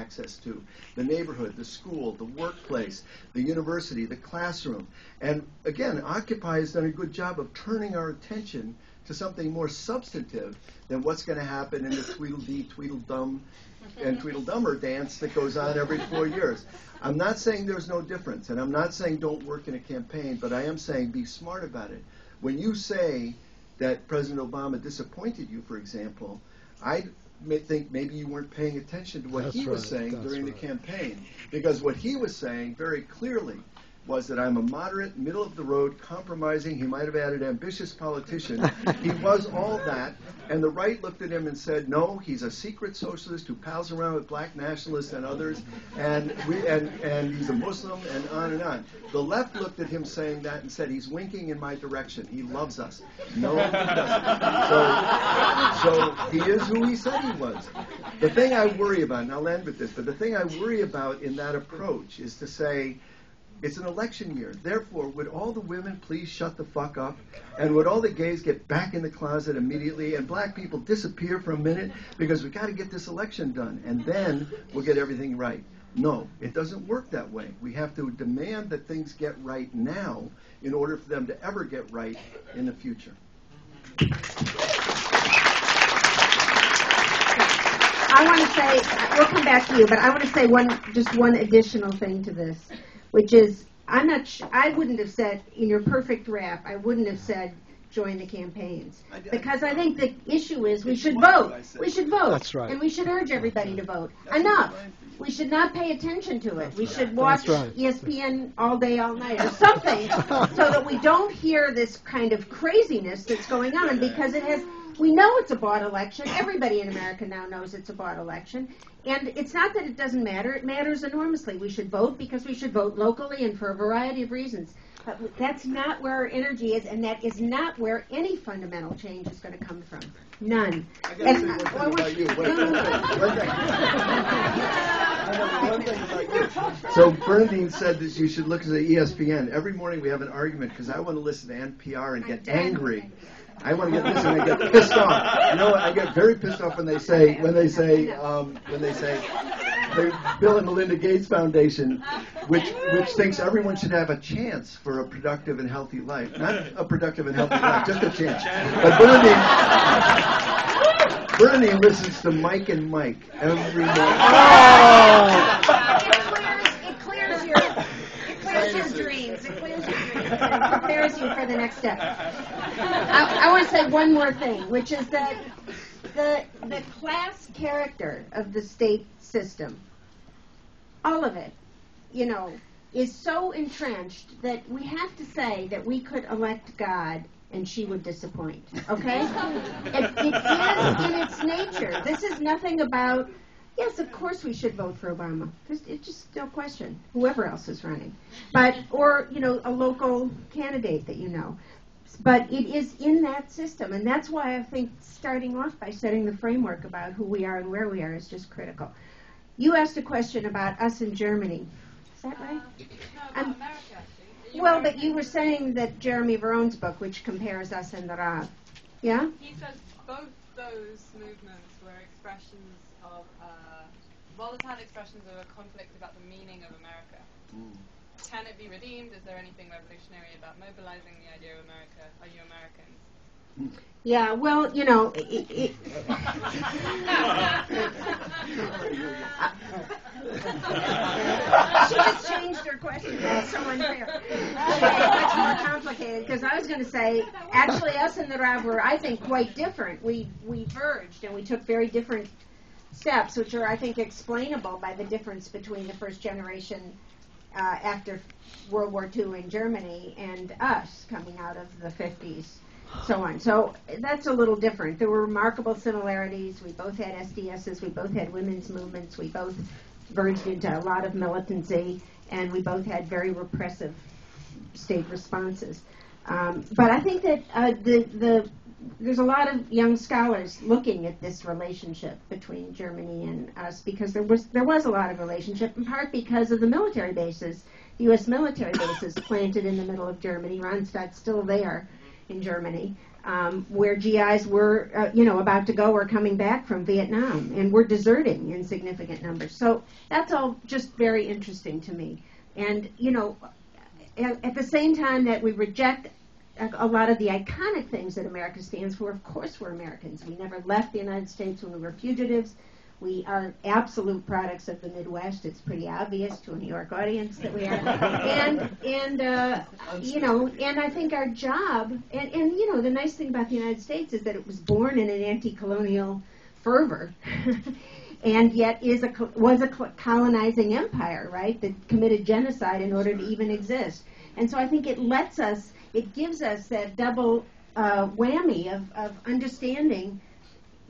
access to: the neighborhood, the school, the workplace, the university, the classroom. And again, Occupy has done a good job of turning our attention to something more substantive than what's going to happen in the Tweedledee, Tweedledum, and Tweedledummer dance that goes on every 4 years. I'm not saying there's no difference, and I'm not saying don't work in a campaign, but I am saying be smart about it. When you say that President Obama disappointed you, for example, I think maybe you weren't paying attention to what he was saying during the campaign. Because what he was saying very clearly was that I'm a moderate, middle-of-the-road, compromising, he might have added ambitious politician. He was all that, and the right looked at him and said, no, he's a secret socialist who pals around with black nationalists and others, and he's a Muslim, and on and on. The left looked at him saying that and said, he's winking in my direction. He loves us. No, he doesn't. So he is who he said he was. The thing I worry about, and I'll end with this, but the thing I worry about in that approach is to say, it's an election year. Therefore, would all the women please shut the fuck up? And would all the gays get back in the closet immediately? And black people disappear for a minute because we got to get this election done. And then we'll get everything right. No, it doesn't work that way. We have to demand that things get right now in order for them to ever get right in the future. I want to say, we'll come back to you, but I want to say just one additional thing to this, which is, I wouldn't have said, in your perfect rap, I wouldn't have said join the campaigns. Because I think the issue is we should vote. We should vote. That's right. And we should urge everybody to vote. Enough. We should not pay attention to it. We should watch ESPN all day, all night, or something, so that we don't hear this kind of craziness that's going on, because it has... We know it's a bought election. Everybody in America now knows it's a bought election. And it's not that it doesn't matter. It matters enormously. We should vote because we should vote locally and for a variety of reasons. But that's not where our energy is, and that is not where any fundamental change is going to come from. None. I got to say one thing about you. One thing about you. So Bernadine said that you should look at the ESPN. Every morning we have an argument because I want to listen to NPR and get angry. I want to get this and I get pissed off. You know what? I get very pissed off when they say the Bill and Melinda Gates Foundation, which thinks everyone should have a chance for a productive and healthy life. Not a productive and healthy life, just a chance. But Bernadine listens to Mike and Mike every morning. It clears your dreams. It clears your dreams. And prepares you for the next step. I want to say one more thing, which is that the class character of the state system, all of it, is so entrenched that we have to say that we could elect God and she would disappoint, okay? It is in its nature. This is nothing about, yes, of course we should vote for Obama. It's just no question, whoever else is running. Or a local candidate that you know. But it is in that system, and that's why I think starting off by setting the framework about who we are and where we are is just critical. You asked a question about us in Germany. Is that right? No, about America, actually. Well, but you were saying that Jeremy Veron's book, which compares us and the Rav. Yeah? He says both those movements were expressions of, volatile expressions of a conflict about the meaning of America. Can it be redeemed? Is there anything revolutionary about mobilizing the idea of America? Are you Americans? Yeah, well, she just changed her question. That's so unfair. Much more complicated, because I was going to say, actually, us and the Rav were, I think, quite different. We verged, and we took very different steps, which are, I think, explainable by the difference between the first generation after World War II in Germany and us coming out of the 50s, so on. So that's a little different. There were remarkable similarities. We both had SDSs. We both had women's movements. We both verged into a lot of militancy, and we both had very repressive state responses. But I think that there's a lot of young scholars looking at this relationship between Germany and us, because there was a lot of relationship, in part because of the military bases, the U.S. military bases planted in the middle of Germany. Ronstadt's still there in Germany, where GIs were, about to go or coming back from Vietnam, and were deserting in significant numbers. So that's all just very interesting to me. And, at the same time that we reject a lot of the iconic things that America stands for, of course we're Americans. We never left the United States when we were fugitives. We are absolute products of the Midwest. It's pretty obvious to a New York audience that we are. And I think our job, and the nice thing about the United States is that it was born in an anti-colonial fervor, and yet was a colonizing empire, right, that committed genocide in order to even exist. And so I think it gives us that double whammy of understanding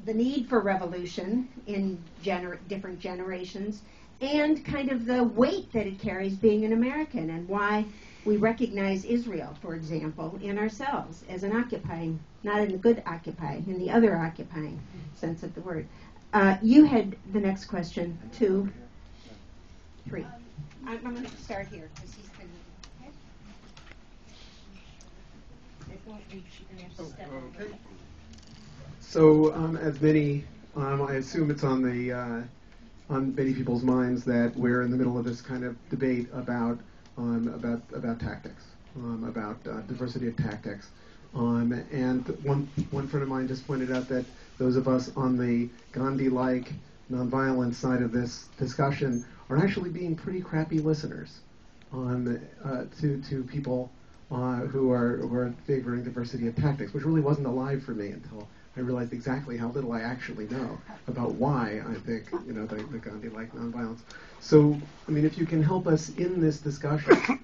the need for revolution in different generations, and kind of the weight that it carries being an American, and why we recognize Israel, for example, in ourselves as an occupying, not in the good occupying, in the other occupying sense of the word. You had the next question, 2, 3. I'm going to start here, because he's been... Okay. So, as many, I assume it's on many people's minds that we're in the middle of this kind of debate about tactics, about diversity of tactics. And one friend of mine just pointed out that those of us on the Gandhi-like nonviolence side of this discussion are actually being pretty crappy listeners to people who are favoring diversity of tactics, which really wasn't alive for me until I realized exactly how little I actually know about why I think, the Gandhi-like nonviolence. So, if you can help us in this discussion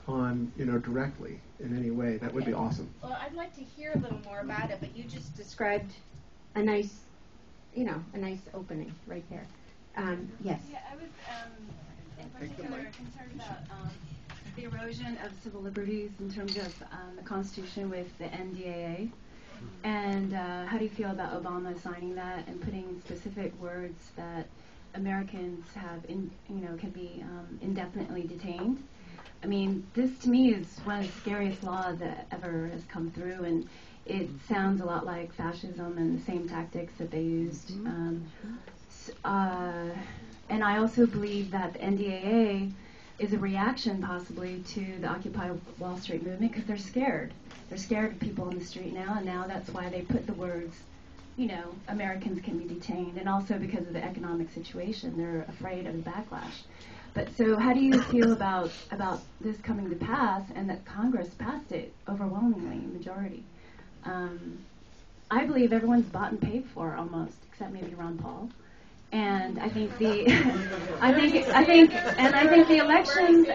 on, directly in any way, that would be awesome. Well, I'd like to hear a little more about it, but you just described a nice opening right there. Yes. Yeah, I was in particular concerned about the erosion of civil liberties in terms of the Constitution with the NDAA. And how do you feel about Obama signing that and putting specific words that Americans can be indefinitely detained? I mean, this to me is one of the scariest laws that ever has come through, and it sounds a lot like fascism and the same tactics that they used. And I also believe that the NDAA is a reaction possibly to the Occupy Wall Street movement, because they're scared. They're scared of people on the street now, and now that's why they put the words, Americans can be detained, and also because of the economic situation. They're afraid of the backlash. But so how do you feel about this coming to pass, and that Congress passed it overwhelmingly, majority? I believe everyone's bought and paid for almost, except maybe Ron Paul. And I think the elections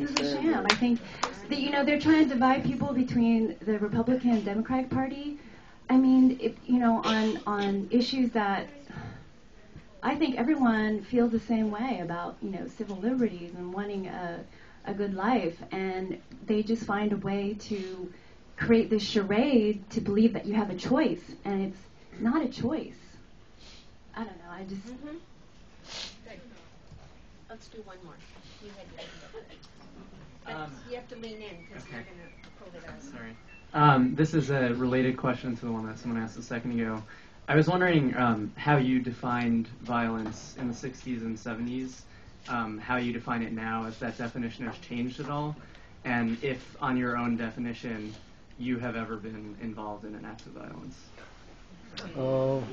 is a sham. I think that they're trying to divide people between the Republican and Democratic Party. I mean, on issues that I think everyone feels the same way about, civil liberties and wanting a good life, and they just find a way to create this charade to believe that you have a choice, and it's not a choice. I don't know. I just. Mm-hmm. Let's do one more. You had you have to lean in because you're going to pull it out. Sorry. This is a related question to the one that someone asked a second ago. I was wondering how you defined violence in the 60s and 70s, how you define it now, if that definition has changed at all, and if, on your own definition, you have ever been involved in an act of violence. Oh.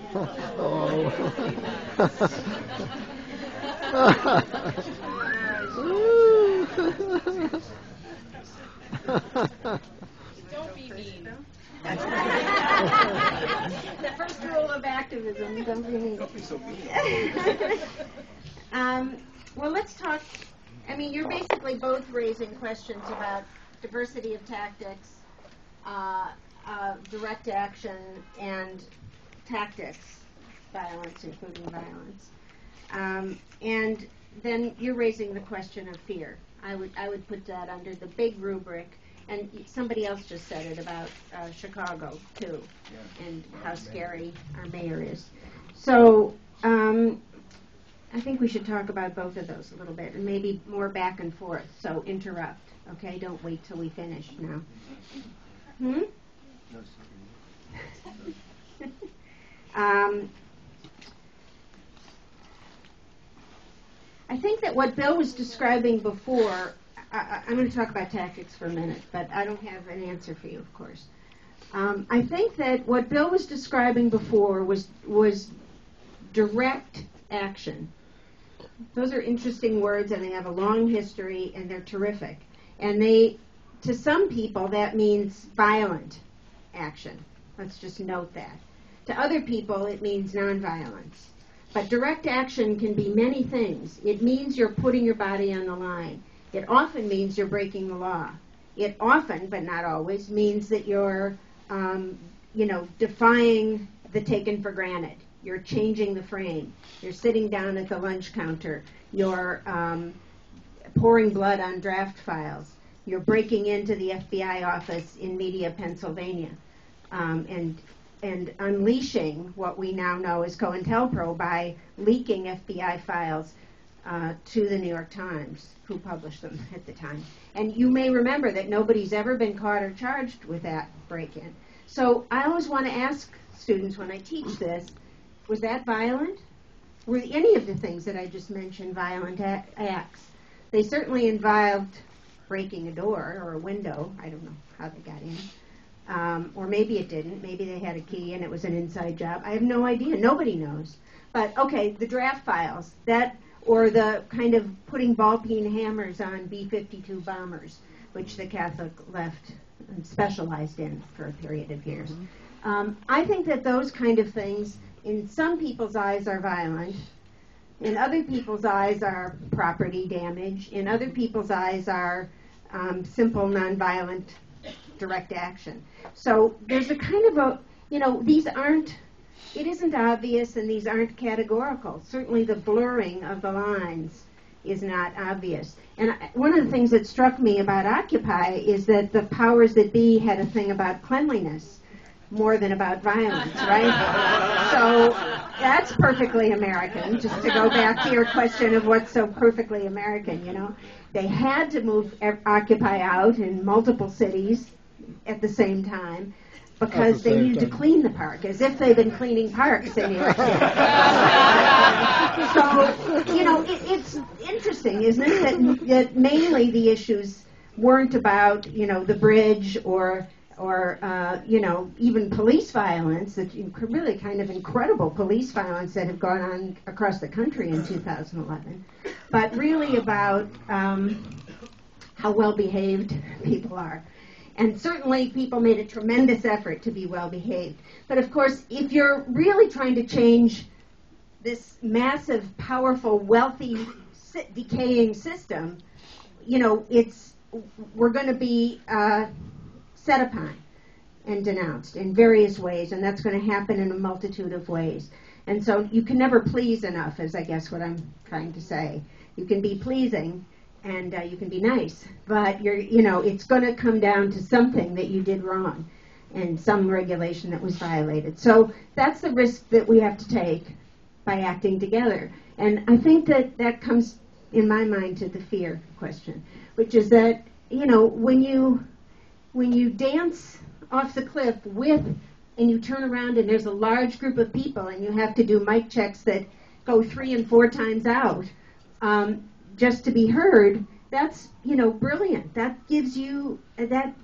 Don't be mean. The first rule of activism, don't be mean. Don't be so mean. Well, let's talk. I mean, you're basically both raising questions about diversity of tactics, direct action, and tactics, violence, including violence. And then you're raising the question of fear. I would put that under the big rubric. And somebody else just said it about Chicago, too, and how scary our mayor is. So I think we should talk about both of those a little bit, and maybe more back and forth. So interrupt, okay? Don't wait till we finish now. I think that what Bill was describing before, I'm going to talk about tactics for a minute, but I don't have an answer for you, of course. I think that what Bill was describing before was direct action. Those are interesting words, and they have a long history, and they're terrific. And to some people, that means violent action. Let's just note that. To other people, it means nonviolence. But direct action can be many things. It means you're putting your body on the line. It often means you're breaking the law. It often, but not always, means that you're, defying the taken for granted. You're changing the frame. You're sitting down at the lunch counter. You're pouring blood on draft files. You're breaking into the FBI office in Media, Pennsylvania, and unleashing what we now know as COINTELPRO by leaking FBI files to the New York Times, who published them at the time. And you may remember that nobody's ever been caught or charged with that break-in. So I always want to ask students when I teach this, was that violent? Were any of the things that I just mentioned violent acts? They certainly involved breaking a door or a window. I don't know how they got in. Or maybe it didn't. Maybe they had a key and it was an inside job. I have no idea. Nobody knows. But, okay, the draft files, or the kind of putting ball-peen hammers on B-52 bombers, which the Catholic left specialized in for a period of years. I think that those kind of things, in some people's eyes, are violent. In other people's eyes are property damage. In other people's eyes are simple, nonviolent, direct action. So there's a kind of it isn't obvious, and these aren't categorical. Certainly the blurring of the lines is not obvious. And one of the things that struck me about Occupy is that the powers that be had a thing about cleanliness more than about violence, right? So that's perfectly American, just to go back to your question of what's so perfectly American, They had to move Occupy out in multiple cities at the same time because they needed to clean the park, as if they've been cleaning parks in New York City. So, it's interesting, isn't it, that mainly the issues weren't about, the bridge or even police violence, that really kind of incredible police violence that have gone on across the country in 2011, but really about how well-behaved people are. And certainly people made a tremendous effort to be well-behaved. But of course, if you're really trying to change this massive, powerful, wealthy, decaying system, we're going to be set upon and denounced in various ways, and that's going to happen in a multitude of ways. And so you can never please enough, is I guess what I'm trying to say. You can be pleasing, and you can be nice, but it's going to come down to something that you did wrong and some regulation that was violated. So that's the risk that we have to take by acting together. And I think that comes, in my mind, to the fear question, which is that, when you dance off the cliff and you turn around and there's a large group of people and you have to do mic checks that go 3 and 4 times out, just to be heard, that's, brilliant. That gives you, that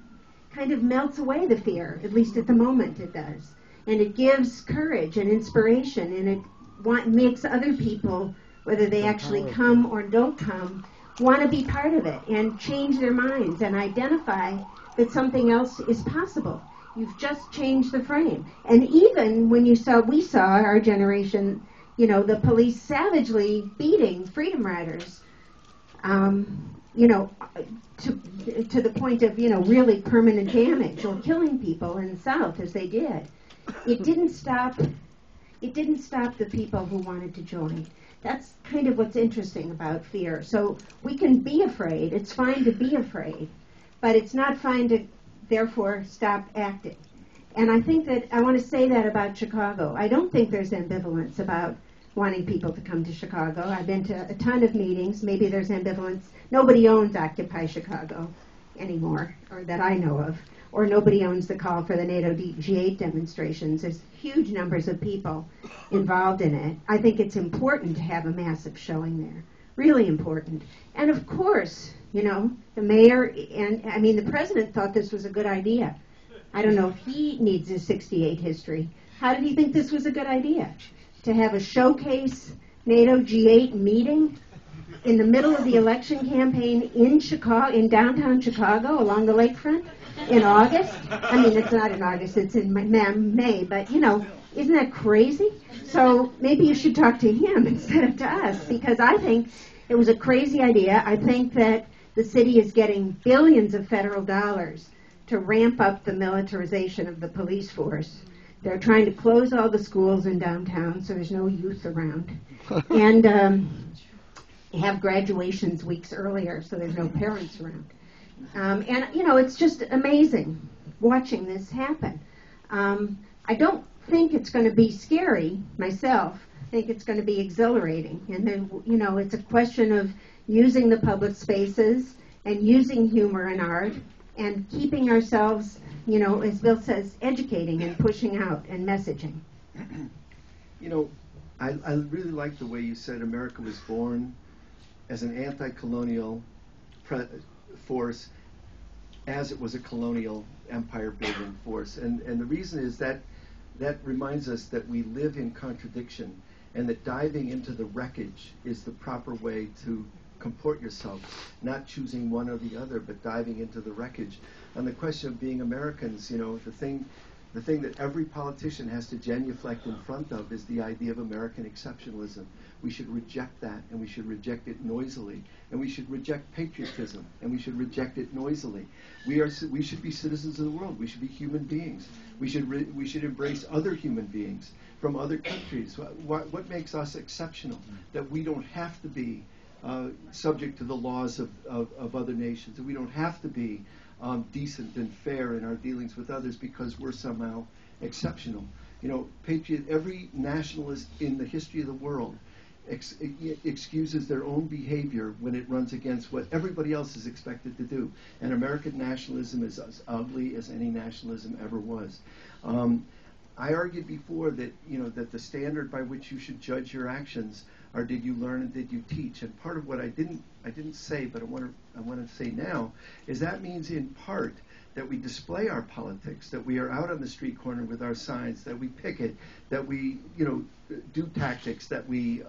kind of melts away the fear, at least at the moment it does. And it gives courage and inspiration, and it makes other people, whether they actually come or don't come, want to be part of it and change their minds and identify that something else is possible. You've just changed the frame. And even when we saw our generation, the police savagely beating freedom riders, to the point of, really permanent damage or killing people in the South as they did. It didn't stop the people who wanted to join. That's kind of what's interesting about fear. So we can be afraid. It's fine to be afraid, but it's not fine to, therefore, stop acting. And I think that I want to say that about Chicago. I don't think there's ambivalence about wanting people to come to Chicago. I've been to a ton of meetings. Maybe there's ambivalence. Nobody owns Occupy Chicago anymore, or that I know of. or nobody owns the call for the NATO G8 demonstrations. There's huge numbers of people involved in it. I think it's important to have a massive showing there. Really important. And of course, you know, the mayor and, I mean, the president thought this was a good idea. I don't know if he needs his 68 history. How did he think this was a good idea? To have a showcase NATO G8 meeting in the middle of the election campaign in Chicago, in downtown Chicago, along the lakefront, in August? I mean, it's not in August, it's in May, but, you know, isn't that crazy? So maybe you should talk to him instead of to us, because I think it was a crazy idea. I think that the city is getting billions of federal dollars to ramp up the militarization of the police force. They're trying to close all the schools in downtown so there's no youth around. And have graduations weeks earlier so there's no parents around. And, you know, it's just amazing watching this happen. I don't think it's going to be scary myself. I think it's going to be exhilarating. And then, you know, it's a question of using the public spaces and using humor and art and keeping ourselves, you know, as Bill says, educating and pushing out and messaging. You know, I really like the way you said America was born as an anti-colonial force as it was a colonial empire building force. And the reason is that reminds us that we live in contradiction and that diving into the wreckage is the proper way to comport yourself, not choosing one or the other, but diving into the wreckage. On the question of being Americans, you know, the thing that every politician has to genuflect in front of is the idea of American exceptionalism. We should reject that, and we should reject it noisily, and we should reject patriotism, and we should reject it noisily. We should be citizens of the world. We should be human beings. We should embrace other human beings from other countries. What makes us exceptional? That we don't have to be subject to the laws of other nations, that we don't have to be decent and fair in our dealings with others because we're somehow exceptional. You know, every nationalist in the history of the world excuses their own behavior when it runs against what everybody else is expected to do. And American nationalism is as ugly as any nationalism ever was. I argued before that, you know, that the standard by which you should judge your actions are did you learn and did you teach? And part of what I didn't say, but I want to say now, is that means in part that we display our politics, that we are out on the street corner with our signs, that we picket, that we, you know, do tactics, that we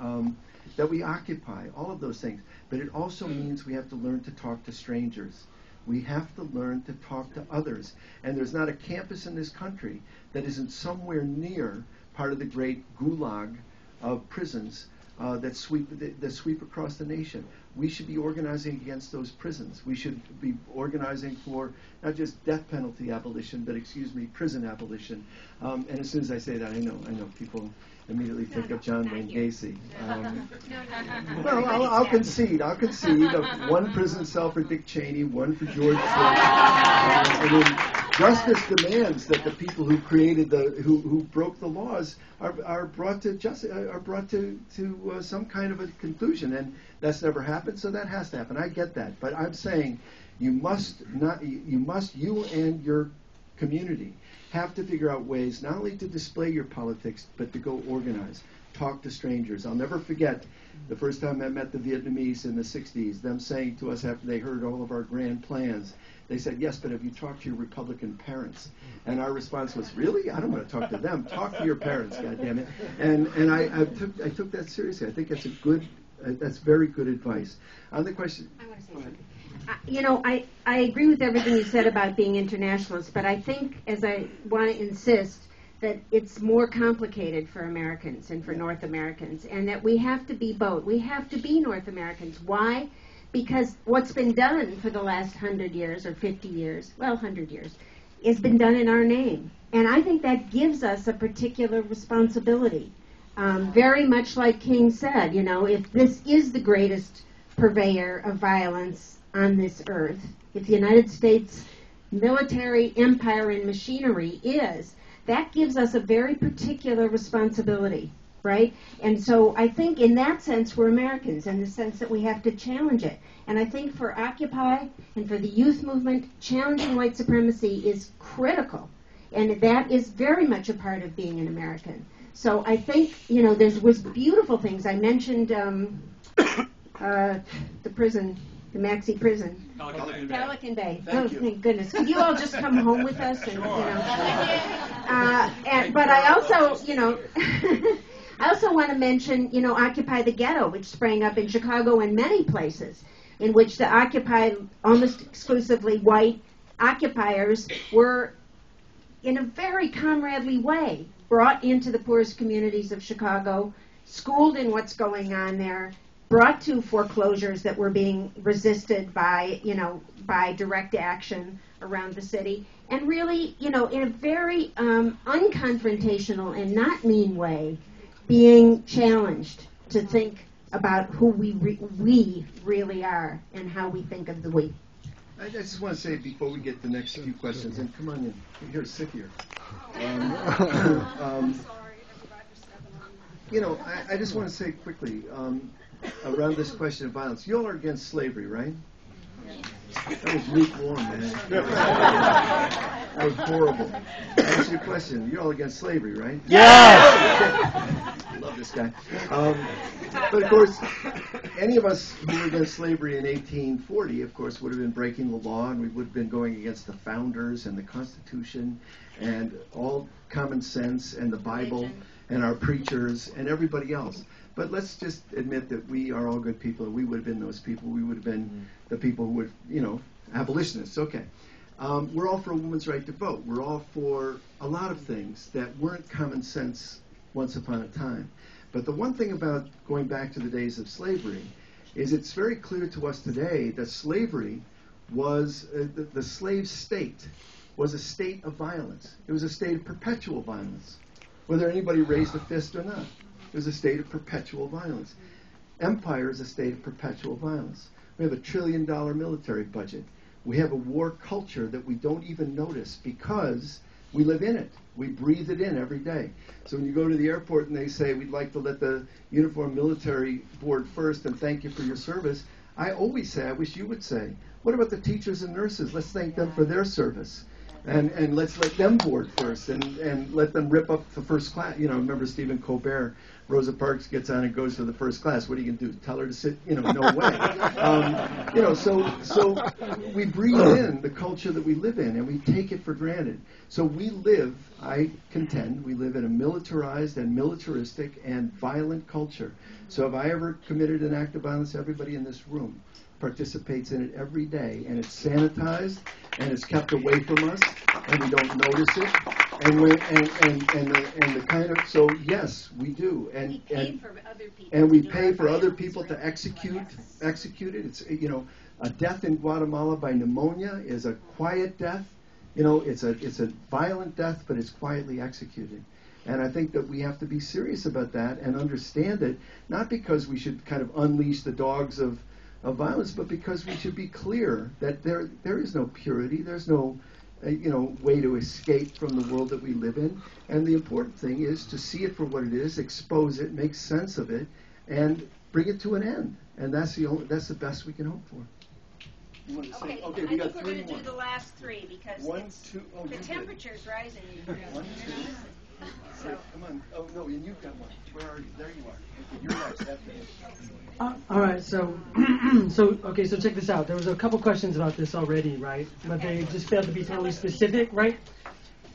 occupy, all of those things. But it also means we have to learn to talk to strangers. We have to learn to talk to others. And there's not a campus in this country that isn't somewhere near part of the great gulag of prisons that sweep across the nation. We should be organizing against those prisons. We should be organizing for not just death penalty abolition, but prison abolition. And as soon as I say that, I know people immediately think of John Wayne Gacy. Well, I'll concede. One prison cell for Dick Cheney, one for George Bush. I mean, justice demands that the people who created who broke the laws are brought to justice, are brought to some kind of a conclusion, and that's never happened. So that has to happen. I get that, but I'm saying you and your community have to figure out ways not only to display your politics, but to go organize, talk to strangers. I'll never forget the first time I met the Vietnamese in the 60s, them saying to us after they heard all of our grand plans, they said, yes, but have you talked to your Republican parents? And our response was, really? I don't want to talk to them. Talk to your parents, goddammit. And I took that seriously. I think that's very good advice. On the question... I want to say something. You know, I agree with everything you said about being internationalist, but I think, as I want to insist, that it's more complicated for Americans and for North Americans, and that we have to be both. We have to be North Americans. Why? Because what's been done for the last 100 years or 50 years, well, 100 years, has been done in our name. And I think that gives us a particular responsibility. Very much like King said, you know, if this is the greatest purveyor of violence on this earth, if the United States military empire and machinery is, that gives us a very particular responsibility right? And so I think in that sense we're Americans, in the sense that we have to challenge it. And I think for Occupy and for the youth movement, challenging white supremacy is critical. And that is very much a part of being an American. So I think, you know, there was beautiful things. I mentioned the prison, the Maxi prison. Pelican Bay. Thank you. Thank goodness. Could you all just come home with us? And, you know. But I also, you know, I also want to mention, you know, Occupy the Ghetto, which sprang up in Chicago and many places, in which the Occupy, almost exclusively white occupiers, were, in a very comradely way, brought into the poorest communities of Chicago, schooled in what's going on there, brought to foreclosures that were being resisted by, you know, by direct action around the city, and really, you know, in a very unconfrontational and not mean way, being challenged to think about who we really are and how we think of the we. I just want to say before we get the next few questions, and come on in, here, sit here. You know, I just want to say quickly around this question of violence. You all are against slavery, right? That was lukewarm, man. That was horrible. Answer your question. You're all against slavery, right? Yes! Love this guy. But of course, any of us who were against slavery in 1840, of course, would have been breaking the law, and we would have been going against the founders and the Constitution and all common sense and the Bible and our preachers and everybody else. But let's just admit that we are all good people, and we would have been those people. We would have been the people who would, you know, abolitionists. Okay. We're all for a woman's right to vote. We're all for a lot of things that weren't common sense once upon a time. But the one thing about going back to the days of slavery is it's very clear to us today that slavery was, the slave state was a state of violence. It was a state of perpetual violence, whether anybody raised a fist or not. It was a state of perpetual violence. Empire is a state of perpetual violence. We have $1 trillion military budget. We have a war culture that we don't even notice because we live in it. We breathe it in every day. So when you go to the airport and they say, we'd like to let the uniformed military board first and thank you for your service, I always say, I wish you would say, what about the teachers and nurses? Let's thank them for their service. And let's let them board first and let them rip up the first class. You know, remember Stephen Colbert, Rosa Parks gets on and goes to the first class. What are you going to do? Tell her to sit? You know, no way. You know, so we breathe in the culture that we live in, and we take it for granted. So we live, I contend, we live in a militarized and militaristic and violent culture. So if I ever committed an act of violence, everybody in this room participates in it every day, and it's sanitized and it's kept away from us, and we don't notice it, and the kind of, so yes, we do, and we pay for other people to execute it. It's, you know, a death in Guatemala by pneumonia is a quiet death. You know, it's a violent death, but it's quietly executed. And I think that we have to be serious about that and understand it, not because we should kind of unleash the dogs of violence, but because we should be clear that there is no purity, there's no way to escape from the world that we live in. And the important thing is to see it for what it is, expose it, make sense of it, and bring it to an end. And that's the best we can hope for. You want to say? Okay, we got we're going to do the last three because the temperature's rising. So, come on. Oh, no, and you've got one. Where are you? There you are. You're next. After me. All right, so check this out. There was a couple questions about this already, right? But they just failed to be totally specific, right?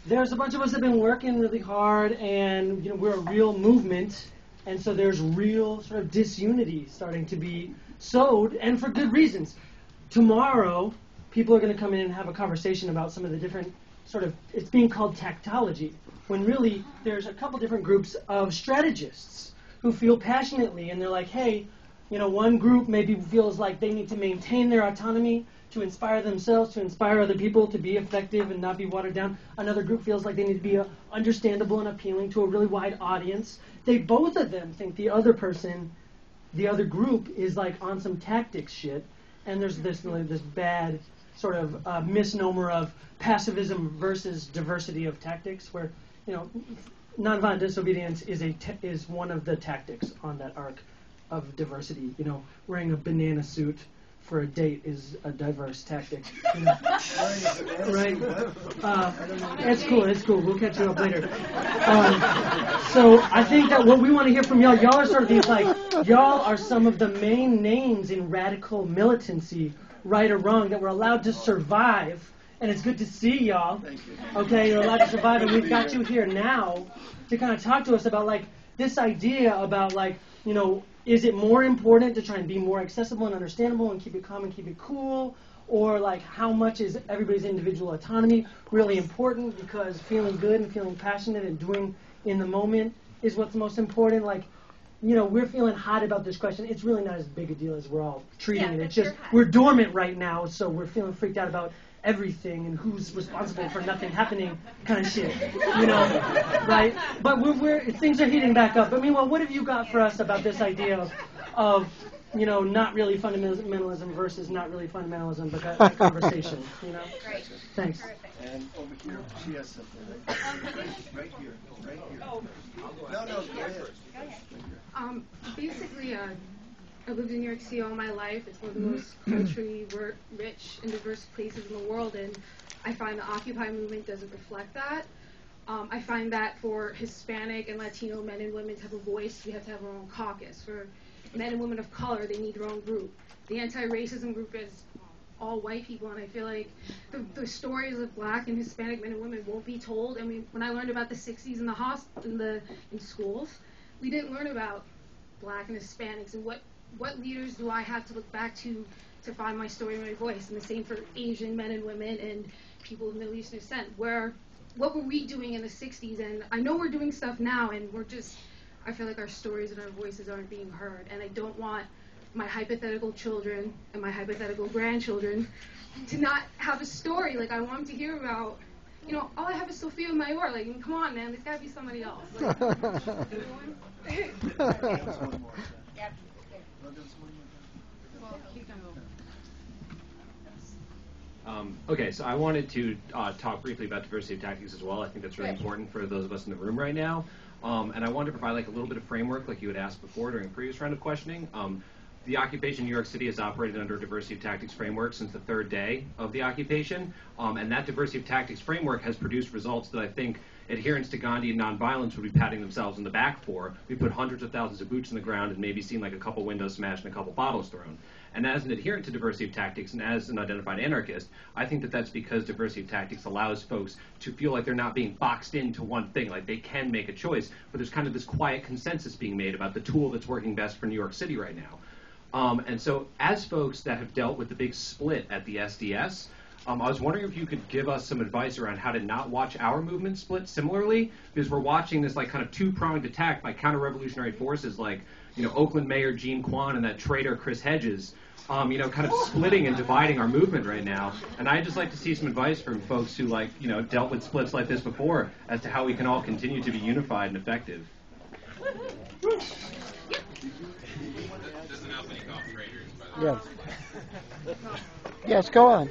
There's a bunch of us that have been working really hard, and we're a real movement, and so there's real sort of disunity starting to be sowed, and for good reasons. Tomorrow, people are going to come in and have a conversation about some of the different it's being called tactology, when really there's a couple different groups of strategists who feel passionately, and they're like, hey, one group maybe feels like they need to maintain their autonomy to inspire themselves, to inspire other people to be effective and not be watered down. Another group feels like they need to be understandable and appealing to a really wide audience. Both of them think the other person, the other group, is like on some tactics shit, and there's this bad sort of misnomer of pacifism versus diversity of tactics, where nonviolent disobedience is one of the tactics on that arc of diversity. You know, wearing a banana suit for a date is a diverse tactic. You know? Right? It's cool. It's cool. We'll catch you up later. So I think that what we want to hear from y'all are sort of these y'all are some of the main names in radical militancy, right or wrong, that we're allowed to survive. And it's good to see y'all. Thank you. Okay, you're allowed to survive, and we've got you here now to kind of talk to us about this idea about is it more important to try and be more accessible and understandable and keep it calm and keep it cool, or how much is everybody's individual autonomy really important, because feeling good and feeling passionate and doing in the moment is what's most important? We're feeling hot about this question. It's really not as big a deal as we're all treating it. It's just we're dormant right now, so we're feeling freaked out about everything and who's responsible for nothing happening kind of shit, right? But things are heating back up. But meanwhile, what have you got for us about this idea of not really fundamentalism versus not really fundamentalism, but that conversation, Great. Thanks. And over here, she has something. Right here. No, go ahead. Basically, I lived in New York City all my life. It's one of the most culturally rich and diverse places in the world, and I find the Occupy movement doesn't reflect that. I find that for Hispanic and Latino men and women to have a voice, we have to have our own caucus. For men and women of color, they need their own group. The anti-racism group is all white people, and I feel like the stories of black and Hispanic men and women won't be told. I mean, when I learned about the 60s in schools, we didn't learn about black and Hispanics and what leaders do I have to look back to find my story and my voice? And the same for Asian men and women and people of Middle Eastern descent. What were we doing in the 60s? And I know we're doing stuff now, and I feel like our stories and our voices aren't being heard. And I don't want my hypothetical children and my hypothetical grandchildren to not have a story. I want them to hear about, all I have is Sophia Mayor. Come on, man, there's got to be somebody else. Okay, so I wanted to talk briefly about diversity of tactics as well. I think that's really important for those of us in the room right now. And I wanted to provide a little bit of framework, like you had asked before during a previous round of questioning. The occupation in New York City has operated under a diversity of tactics framework since the third day of the occupation. And that diversity of tactics framework has produced results that I think adherents to Gandhi and nonviolence would be patting themselves in the back for. We put hundreds of thousands of boots in the ground and maybe seen a couple windows smashed and a couple bottles thrown. And as an adherent to diversity of tactics and as an identified anarchist, I think that that's because diversity of tactics allows folks to feel like they're not being boxed into one thing, they can make a choice, but there's kind of this quiet consensus being made about the tool that's working best for New York City right now. And so as folks that have dealt with the big split at the SDS, I was wondering if you could give us some advice around how to not watch our movement split similarly, because we're watching this kind of two-pronged attack by counter-revolutionary forces like Oakland Mayor Gene Kwan and that traitor Chris Hedges, kind of splitting and dividing our movement right now. And I'd just like to see some advice from folks who dealt with splits like this before as to how we can all continue to be unified and effective. Yes. Yes, go on.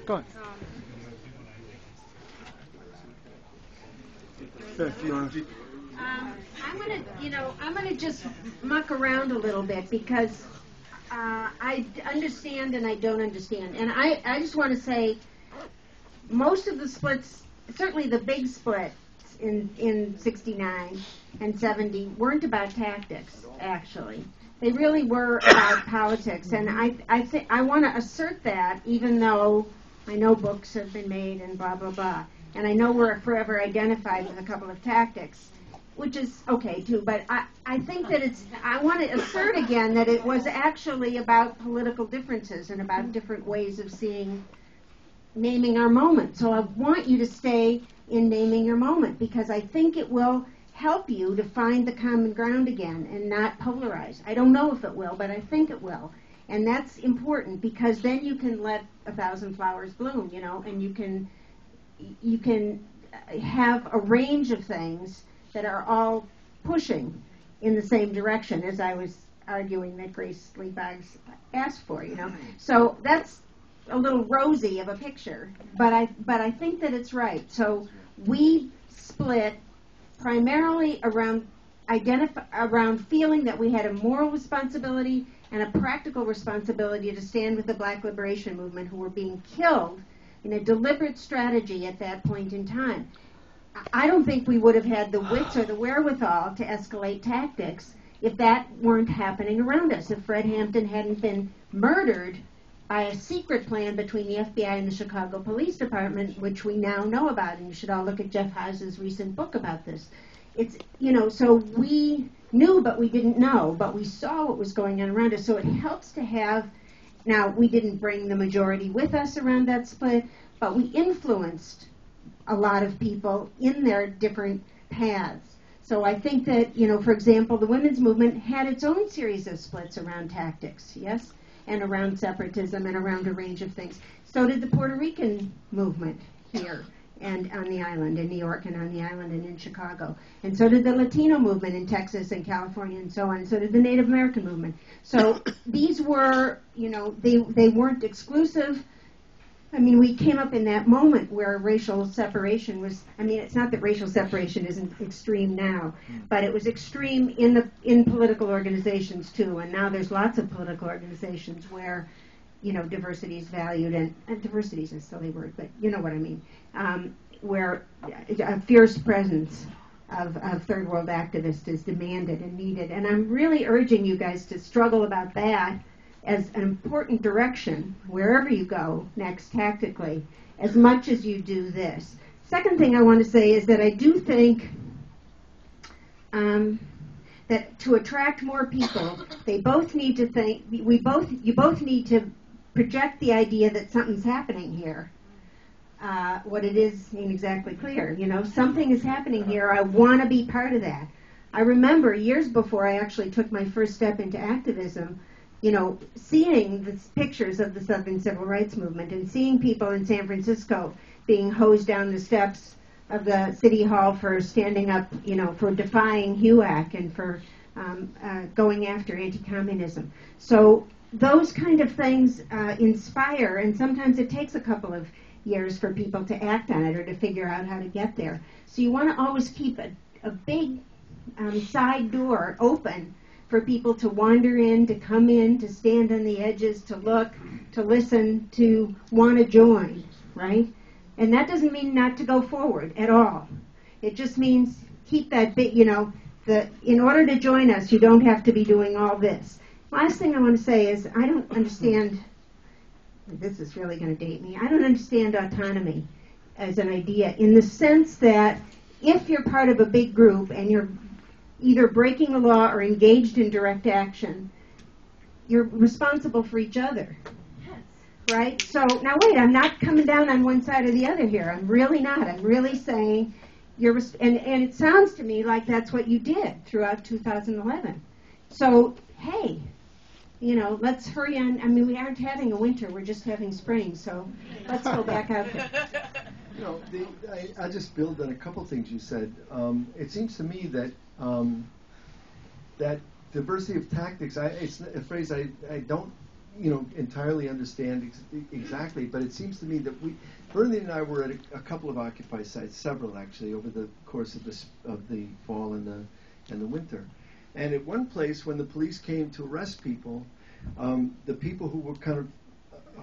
I'm gonna just muck around a little bit because I understand and I don't understand. And I just want to say most of the splits, certainly the big splits in 69 and 70, weren't about tactics, actually. They really were about politics. And I want to assert that, even though I know books have been made and blah, blah, blah. And I know we're forever identified with a couple of tactics, which is okay, too. But I think that I want to assert again that it was actually about political differences and about different ways of naming our moment. So I want you to stay in naming your moment, because I think it will help you to find the common ground again and not polarize. I don't know if it will, but I think it will. And that's important, because then you can let 1,000 flowers bloom, and you can have a range of things that are all pushing in the same direction, as I was arguing that Grace Lee Boggs asked for, So that's a little rosy of a picture, but I think that it's right. So we split primarily around around feeling that we had a moral responsibility and a practical responsibility to stand with the Black Liberation Movement, who were being killed in a deliberate strategy at that point in time. I don't think we would have had the wits or the wherewithal to escalate tactics if that weren't happening around us, if Fred Hampton hadn't been murdered by a secret plan between the FBI and the Chicago Police Department, which we now know about, and you should all look at Jeff Haas's recent book about this. It's, so we knew but we didn't know, but we saw what was going on around us, so it helps to have, now we didn't bring the majority with us around that split, but we influenced a lot of people in their different paths. So I think that, for example, the women's movement had its own series of splits around tactics, yes, and around separatism and around a range of things. So did the Puerto Rican movement here and on the island, in New York and on the island and in Chicago. And so did the Latino movement in Texas and California and so on. So did the Native American movement. So these were, they weren't exclusive. I mean, we came up in that moment where racial separation was, it's not that racial separation isn't extreme now, but it was extreme in political organizations too, and now there's lots of political organizations where, diversity is valued, and diversity is a silly word, but you know what I mean, where a fierce presence of third world activists is demanded and needed, and I'm really urging you guys to struggle about that as an important direction wherever you go next tactically, as much as you do this. Second thing I want to say is that I do think that to attract more people, they both need to think, you both need to project the idea that something's happening here. What it is ain't exactly clear. Something is happening here. I want to be part of that. I remember years before I actually took my first step into activism, seeing the pictures of the Southern Civil Rights Movement and seeing people in San Francisco being hosed down the steps of the City Hall for standing up, for defying HUAC and for going after anti-communism. So those kind of things inspire, and sometimes it takes a couple of years for people to act on it or to figure out how to get there. So you want to always keep a big side door open for people to wander in, to come in, to stand on the edges, to look, to listen, to want to join, right? And that doesn't mean not to go forward at all. It just means keep that bit, in order to join us, you don't have to be doing all this. Last thing I want to say is I don't understand, this is really going to date me, I don't understand autonomy as an idea in the sense that if you're part of a big group and you're either breaking the law or engaged in direct action, you're responsible for each other. Yes. Right? So, now wait, I'm not coming down on one side or the other here. I'm really not. I'm really saying and it sounds to me like that's what you did throughout 2011. So, hey, let's hurry on. We aren't having a winter. We're just having spring. So let's go back out there. I just build on a couple things you said. It seems to me that that diversity of tactics, it's a phrase I don't entirely understand exactly, but it seems to me that Bernadine and I were at a couple of Occupy sites, several actually, over the course of the fall and the winter. And at one place, when the police came to arrest people, the people who were kind of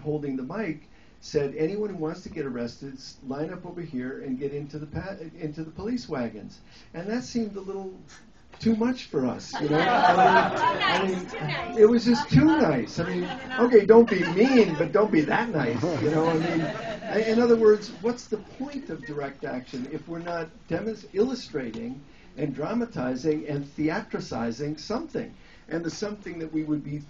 holding the mic said, anyone who wants to get arrested, line up over here and get into the police wagons. And that seemed a little too much for us, It was just too nice. Okay, don't be mean, but don't be that nice, In other words, what's the point of direct action if we're not illustrating and dramatizing and theatricizing something? And the something that we would be,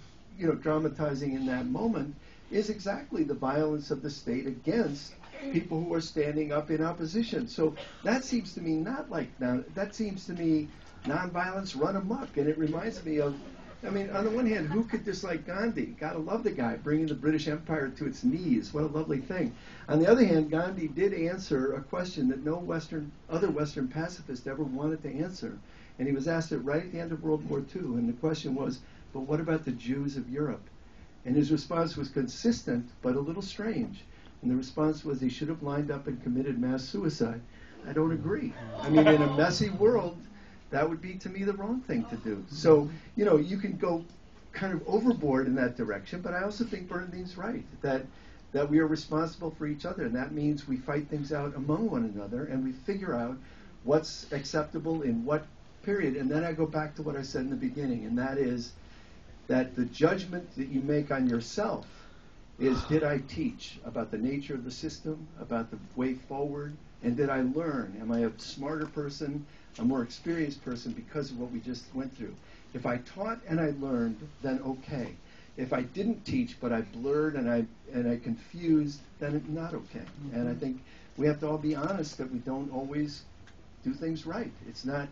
dramatizing in that moment is exactly the violence of the state against people who are standing up in opposition. So that seems to me that seems to me nonviolence run amok. And it reminds me of, on the one hand, who could dislike Gandhi? Gotta love the guy, bringing the British Empire to its knees. What a lovely thing. On the other hand, Gandhi did answer a question that no other Western pacifist ever wanted to answer. And he was asked it right at the end of World War II. And the question was, but what about the Jews of Europe? And his response was consistent, but a little strange. And the response was he should have lined up and committed mass suicide. I don't agree. I mean, in a messy world, that would be, to me, the wrong thing to do. So, you can go kind of overboard in that direction, but I also think Bernadine's right, that we are responsible for each other, and that means we fight things out among one another, and we figure out what's acceptable in what period. And then I go back to what I said in the beginning, and that is that the judgment that you make on yourself is, did I teach about the nature of the system, about the way forward, and did I learn? Am I a smarter person, a more experienced person because of what we just went through? If I taught and I learned, then okay. If I didn't teach, but I blurred and I confused, then it's not okay. And I think we have to all be honest that we don't always do things right. It's not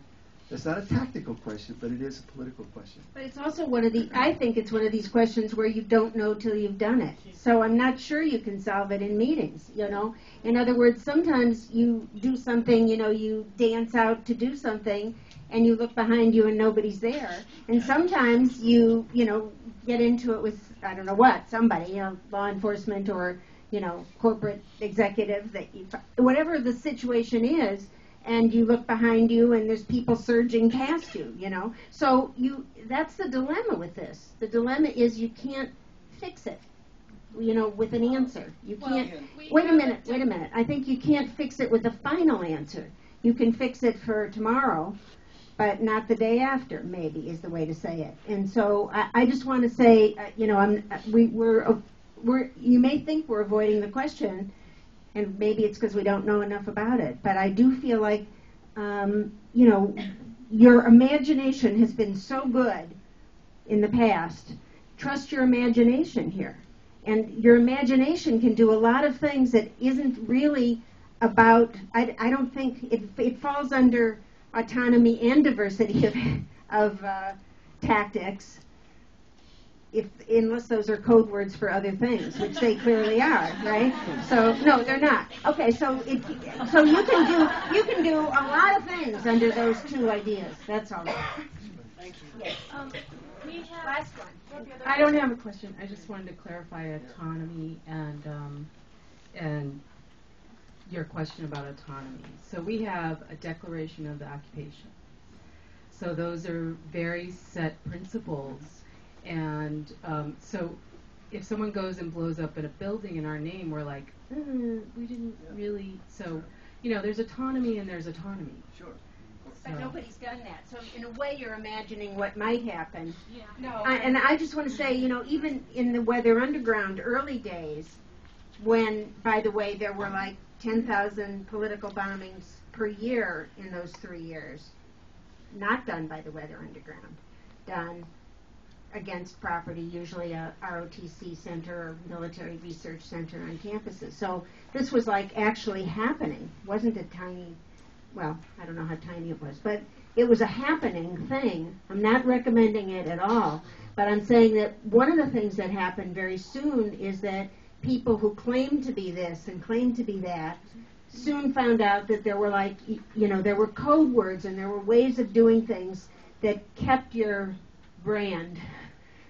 a tactical question, but it is a political question. But it's also I think it's one of these questions where you don't know till you've done it. So I'm not sure you can solve it in meetings, In other words, sometimes you do something, you dance out to do something, and you look behind you and nobody's there. And sometimes you get into it with, I don't know what, somebody, law enforcement or, corporate executive, whatever the situation is, and you look behind you and there's people surging past you, So that's the dilemma with this. The dilemma is you can't fix it, with an answer. You can't, wait a minute. I think you can't fix it with a final answer. You can fix it for tomorrow, but not the day after, maybe, is the way to say it. And so I just want to say, you may think we're avoiding the question, and maybe it's because we don't know enough about it, but I do feel like, your imagination has been so good in the past. Trust your imagination here. And your imagination can do a lot of things that isn't really about, I don't think, it falls under autonomy and diversity of tactics, unless those are code words for other things, which they clearly are, right? So no, they're not. Okay, so you can do a lot of things under those two ideas. That's all. Thank you. Yes. Last one. I don't have a question. I just wanted to clarify autonomy and your question about autonomy. So we have a declaration of the occupation. So those are very set principles. And so if someone goes and blows up in a building in our name, we're like, we didn't really. So, there's autonomy and there's autonomy. Sure. But nobody's done that. So in a way, you're imagining what might happen. Yeah. No. And I just want to say, even in the Weather Underground early days, when, by the way, there were like 10,000 political bombings per year in those 3 years, not done by the Weather Underground, done against property, usually a ROTC center or military research center on campuses. So this was like actually happening. Wasn't a tiny, well, I don't know how tiny it was, but it was a happening thing. I'm not recommending it at all, but I'm saying that one of the things that happened very soon is that people who claimed to be this and claimed to be that soon found out that there were there were code words and there were ways of doing things that kept your brand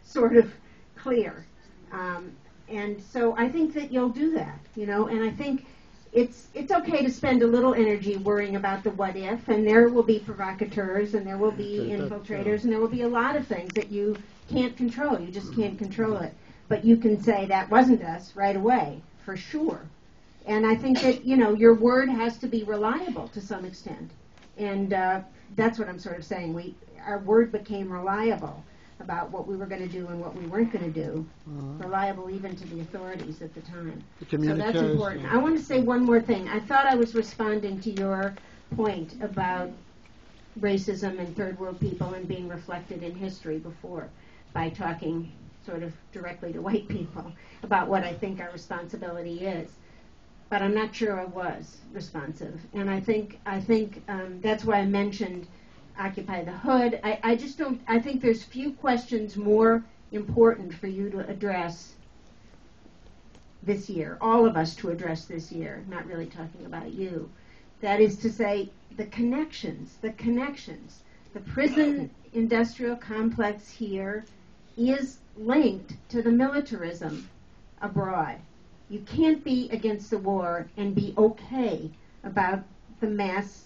sort of clear. And so I think that you'll do that, and I think it's okay to spend a little energy worrying about the what if, and there will be provocateurs, and there will be infiltrators, and there will be a lot of things that you can't control. You just can't control it. But you can say that wasn't us right away, for sure. And I think that, your word has to be reliable to some extent. And that's what I'm sort of saying. Our word became reliable about what we were going to do and what we weren't going to do, reliable even to the authorities at the time. So that's important. I want to say one more thing. I thought I was responding to your point about racism and third world people and being reflected in history before by talking sort of directly to white people about what I think our responsibility is. But I'm not sure I was responsive. And I think that's why I mentioned Occupy the Hood. I think there's few questions more important for you to address this year, all of us to address this year, not really talking about you. That is to say, the connections. The prison industrial complex here is linked to the militarism abroad. You can't be against the war and be okay about the mass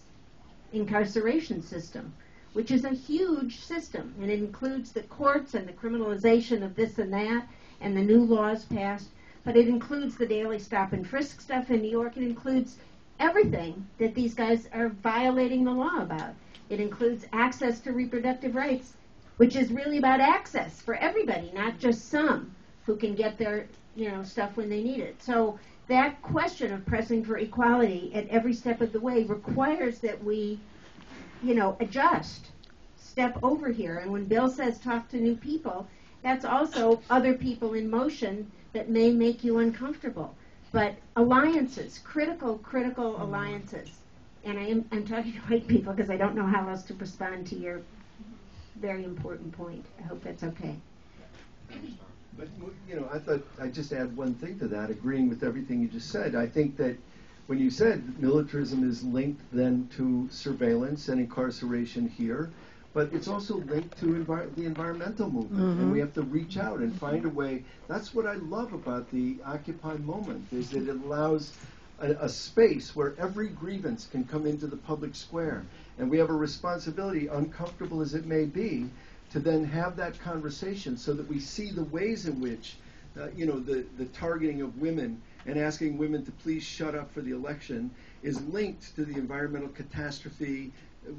incarceration system, which is a huge system, and it includes the courts and the criminalization of this and that, and the new laws passed, but it includes the daily stop and frisk stuff in New York. It includes everything that these guys are violating the law about. It includes access to reproductive rights, which is really about access for everybody, not just some who can get their, stuff when they need it. So that question of pressing for equality at every step of the way requires that we, adjust, step over here. And when Bill says talk to new people, that's also other people in motion that may make you uncomfortable. But alliances, critical alliances. And I'm talking to white people because I don't know how else to respond to your very important point. I hope that's okay. But, I thought I'd just add one thing to that, agreeing with everything you just said. I think that when you said militarism is linked then to surveillance and incarceration here, but it's also linked to the environmental movement, and we have to reach out and find a way. That's what I love about the Occupy moment, is that it allows a space where every grievance can come into the public square, and we have a responsibility, uncomfortable as it may be, to then have that conversation so that we see the ways in which, the targeting of women and asking women to please shut up for the election is linked to the environmental catastrophe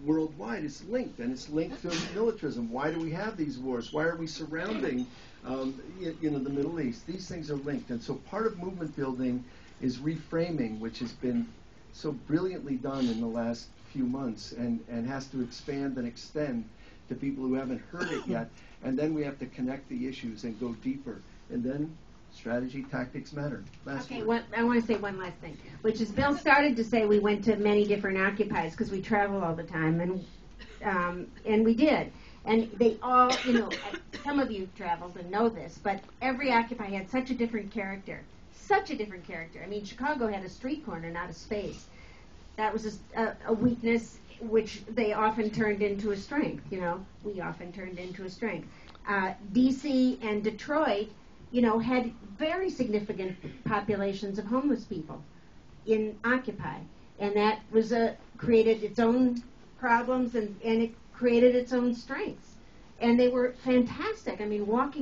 worldwide. It's linked, and it's linked to militarism. Why do we have these wars? Why are we surrounding, the Middle East? These things are linked, and so part of movement building is reframing, which has been so brilliantly done in the last few months, and has to expand and extend to people who haven't heard it yet, and then we have to connect the issues and go deeper, and then strategy, tactics matter. I want to say one last thing, which is Bill started to say we went to many different occupies because we travel all the time, and we did, and they all, some of you traveled and know this, but every occupy had such a different character. I mean, Chicago had a street corner, not a space. That was a weakness which they often turned into a strength, we often turned into a strength. D.C. and Detroit, had very significant populations of homeless people in Occupy. And that was created its own problems and it created its own strengths. And they were fantastic. I mean, walking